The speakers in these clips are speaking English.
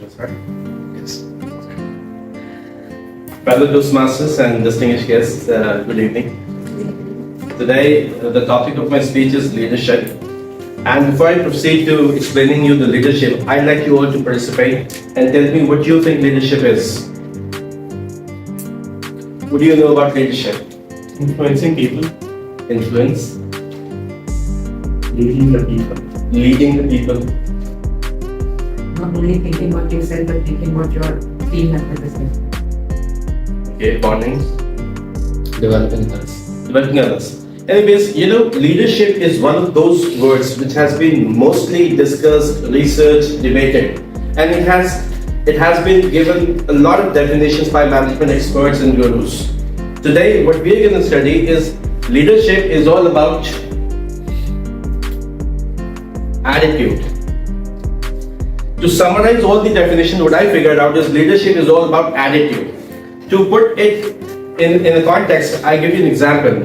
Yes. Fellow Toastmasters and distinguished guests, good evening. Today, the topic of my speech is leadership. And before I proceed to explaining you the leadership, I'd like you all to participate and tell me what you think leadership is. What do you know about leadership? Influencing people, Influence, leading the people. leading the people, Not only thinking what you said, but thinking what your team members said. okay, bonding, Developing others. developing others. Anyways, leadership is one of those words which has been mostly discussed, researched, debated, and it has been given a lot of definitions by management experts and gurus. Today, what we are going to study is leadership is all about attitude. To summarize all the definitions, what I figured out is leadership is all about attitude. To put it in a context, I give you an example.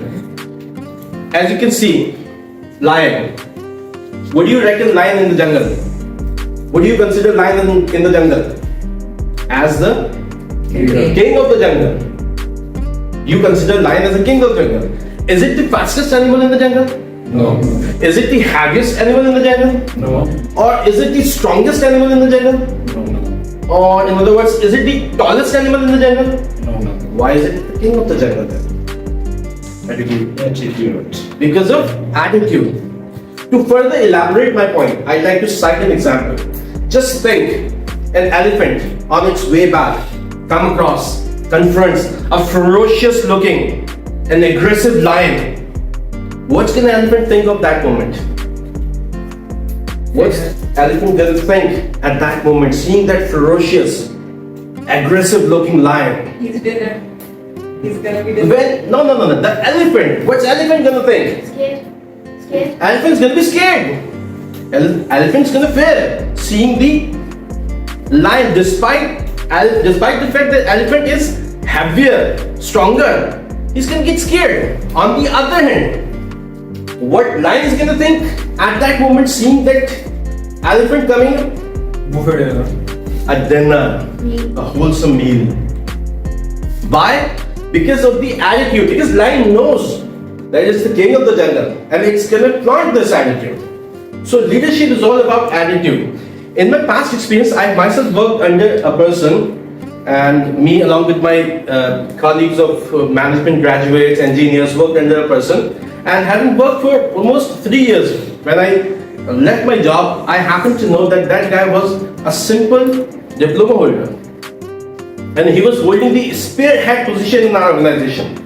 As you can see, lion. What do you reckon lion in the jungle? What do you consider lion in the jungle? As the king of the jungle. You consider lion as the king of the jungle. Is it the fastest animal in the jungle? No. Is it the heaviest animal in the jungle? No. Or is it the strongest animal in the jungle? No. Or in other words, is it the tallest animal in the jungle? No. Why is it the king of the jungle then? Attitude. Because of attitude. To further elaborate my point, I'd like to cite an example. Just think, an elephant on its way back confronts a ferocious looking, an aggressive lion. What's an elephant think of that moment? What's elephant gonna think at that moment, seeing that ferocious, aggressive looking lion? He's dinner. He's gonna be dinner. No. The elephant. What's elephant gonna think? Scared. Elephant's gonna be scared. Elephant's gonna fear seeing the lion, despite the fact that elephant is heavier, stronger. He's gonna get scared. On the other hand, what lion is gonna think at that moment, seeing that elephant coming? A dinner, a wholesome meal. Why? Because of the attitude. Because lion knows that it's the king of the jungle and it's gonna flaunt this attitude. So leadership is all about attitude. In my past experience, I myself worked under a person, and me along with my colleagues of management graduates, engineers, worked under a person, and having worked for almost 3 years, when I left my job, I happened to know that that guy was a simple diploma holder. And he was holding the spearhead position in our organization.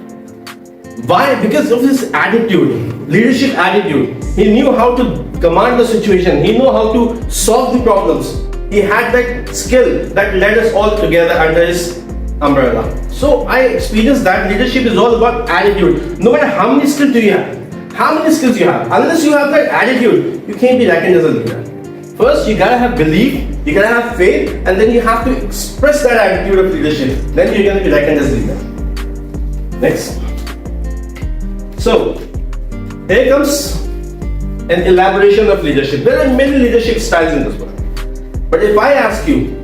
Why? Because of his attitude, leadership attitude. He knew how to command the situation. He knew how to solve the problems. He had that skill that led us all together under his umbrella. So I experienced that leadership is all about attitude. No matter how many skills you have, unless you have that attitude, you can't be reckoned as a leader. First, you gotta have belief, you gotta have faith, and then you have to express that attitude of leadership. Then you're gonna be reckoned as a leader. Next. So, here comes an elaboration of leadership. There are many leadership styles in this world. But if I ask you,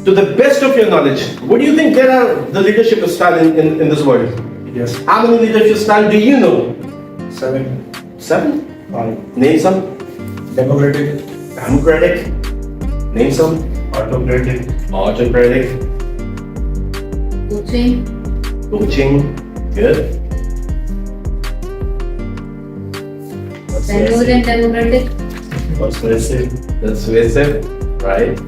to the best of your knowledge, what do you think there are the leadership style in this world? Yes. How many leadership styles do you know? 7. 7? 5. Name some. Democratic. Democratic. Name some. Autocratic. Autocratic. Coaching. Good. More than democratic. Persuasive. Persuasive. Right.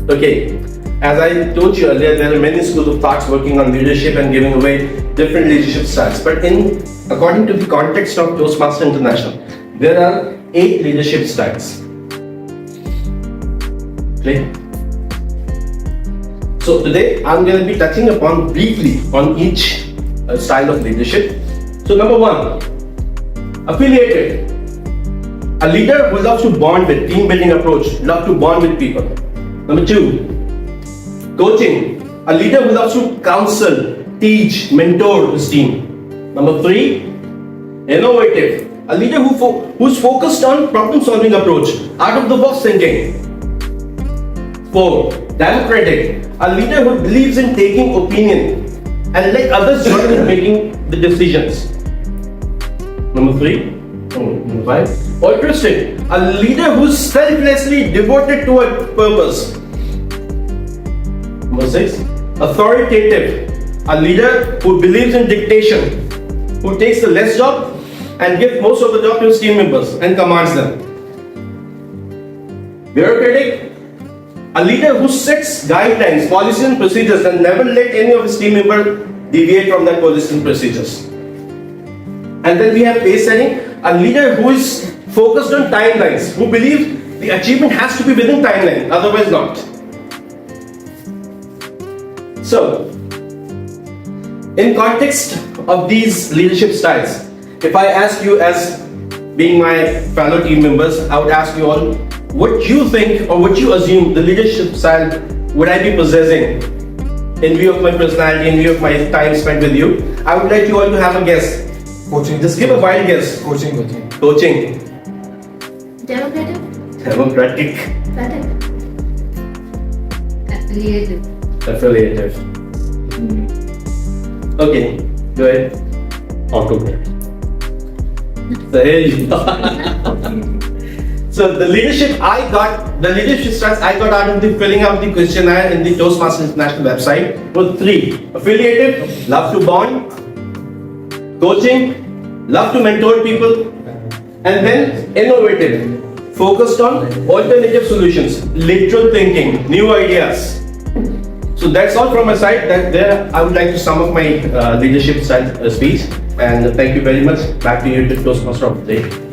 Okay. As I told you earlier, there are many schools of thoughts working on leadership and giving away different leadership styles. But according to the context of Toastmasters International, there are 8 leadership styles. Clear? So today I'm going to be touching upon briefly on each style of leadership. So number 1, affiliated. A leader who loves to bond with, team building approach, love to bond with people. Number 2, coaching. A leader who loves to counsel, teach, mentor his team. Number 3, innovative. A leader who's focused on problem solving approach, out of the box thinking. 4. Democratic, a leader who believes in taking opinion and let others join in making the decisions. Number 3. Number 5. Altruistic, a leader who's selflessly devoted to a purpose. Number 6. Authoritative, a leader who believes in dictation, who takes the less job and gives most of the job to his team members and commands them. Bureaucratic, a leader who sets guidelines, policies and procedures and never let any of his team members deviate from that policies and procedures. And then we have pace setting, a leader who is focused on timelines, who believes the achievement has to be within timeline, otherwise not. So, in context of these leadership styles, if I ask you as being my fellow team members, I would ask you all, what you think or what you assume the leadership style would I be possessing in view of my personality, in view of my time spent with you? I would like you all to have a guess. Coaching. Just give a wild guess. Coaching. Coaching. Democratic. Democratic. Static. Affiliative. Affiliative. Okay, go ahead. Autocrat. So here you are. So the leadership styles I got out of the filling out the questionnaire in the Toastmasters International website were 3. Affiliative, love to bond. Coaching, love to mentor people. And then innovative, focused on alternative solutions, lateral thinking, new ideas. So that's all from my side. I would like to sum up my leadership style speech. And thank you very much. Back to you, to Toastmaster of the day.